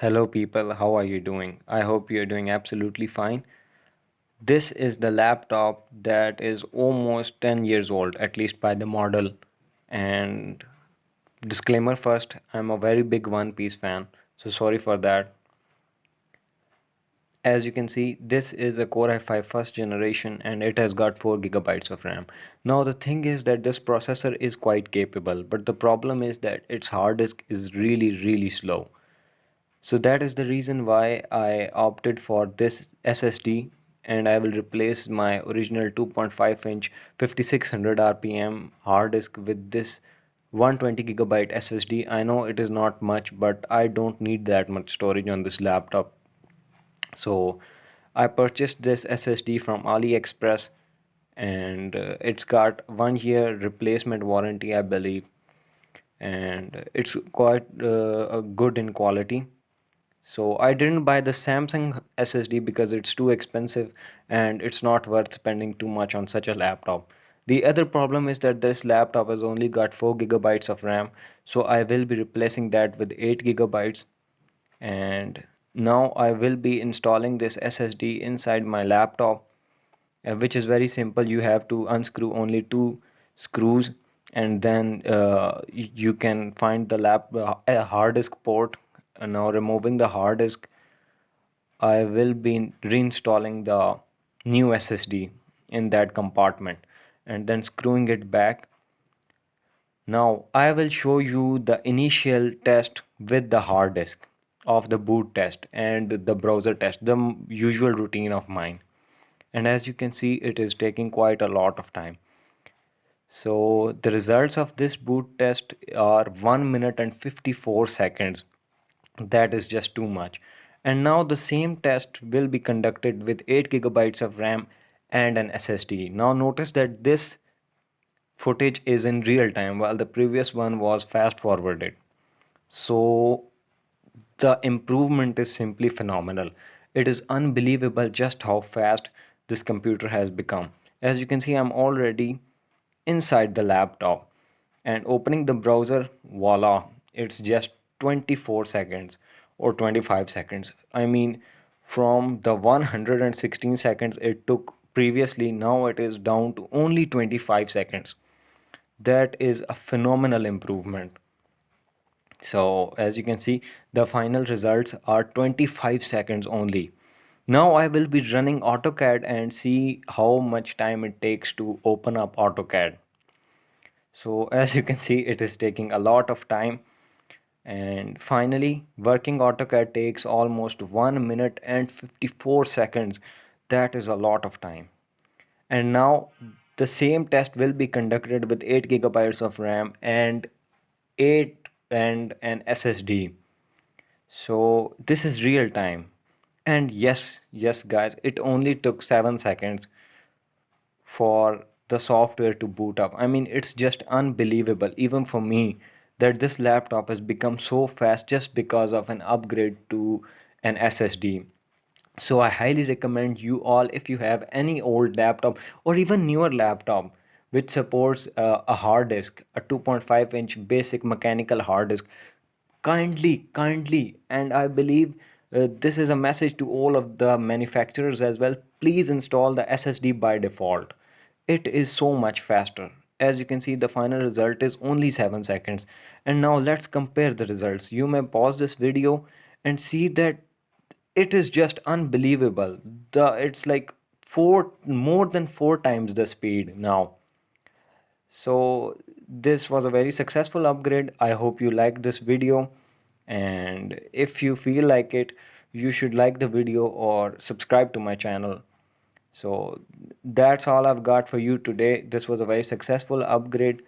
Hello, people. How are you doing? I hope you're doing absolutely fine. This is the laptop that is almost 10 years old, at least by the model. And disclaimer first, I'm a very big One Piece fan, so sorry for that. As you can see, this is a Core i5 first generation and it has got 4 gigabytes of RAM. Now, the thing is that this processor is quite capable, but the problem is that its hard disk is really slow. So that is the reason why I opted for this SSD, and I will replace my original 2.5 inch 5600 RPM hard disk with this 120 gigabyte SSD. I know it is not much, but I don't need that much storage on this laptop. So I purchased this SSD from AliExpress, and it's got 1 year replacement warranty, I believe, and it's quite good in quality. So I didn't buy the Samsung SSD because it's too expensive and it's not worth spending too much on such a laptop. The other problem is that this laptop has only got 4 gigabytes of RAM, so I will be replacing that with 8 gigabytes. And now I will be installing this SSD inside my laptop, which is very simple. You have to unscrew only two screws, and then you can find the a hard disk port. And now removing the hard disk, I will be reinstalling the new SSD in that compartment and then screwing it back. Now I will show you the initial test with the hard disk of the boot test and the browser test, the usual routine of mine. And as you can see, it is taking quite a lot of time. So the results of this boot test are 1 minute and 54 seconds. That is just too much. And now the same test will be conducted with 8 gigabytes of RAM and an SSD. Now notice that this footage is in real time while the previous one was fast forwarded. So the improvement is simply phenomenal. It is unbelievable just how fast this computer has become. As you can see, I'm already inside the laptop and opening the browser, voila, it's just 24 seconds or 25 seconds. I mean, from the 116 seconds it took previously, now it is down to only 25 seconds. That is a phenomenal improvement. So as you can see, the final results are 25 seconds only. Now I will be running AutoCAD and see how much time it takes to open up AutoCAD. So as you can see, it is taking a lot of time. And finally, working AutoCAD takes almost 1 minute and 54 seconds. That is a lot of time. And now the same test will be conducted with 8 gigabytes of RAM and 8 and an SSD. So this is real time. And yes guys, it only took 7 seconds for the software to boot up. I mean, it's just unbelievable, even for me, that this laptop has become so fast just because of an upgrade to an SSD. So I highly recommend you all, if you have any old laptop or even newer laptop which supports a hard disk, a 2.5 inch basic mechanical hard disk, kindly, and I believe this is a message to all of the manufacturers as well, please install the SSD by default. It is so much faster. As you can see, the final result is only 7 seconds. And now let's compare the results. You may pause this video and see that it is just unbelievable. It's like more than 4 times the speed now. So this was a very successful upgrade. I hope you liked this video, and if you feel like it, you should like the video or subscribe to my channel. So that's all I've got for you today. This was a very successful upgrade.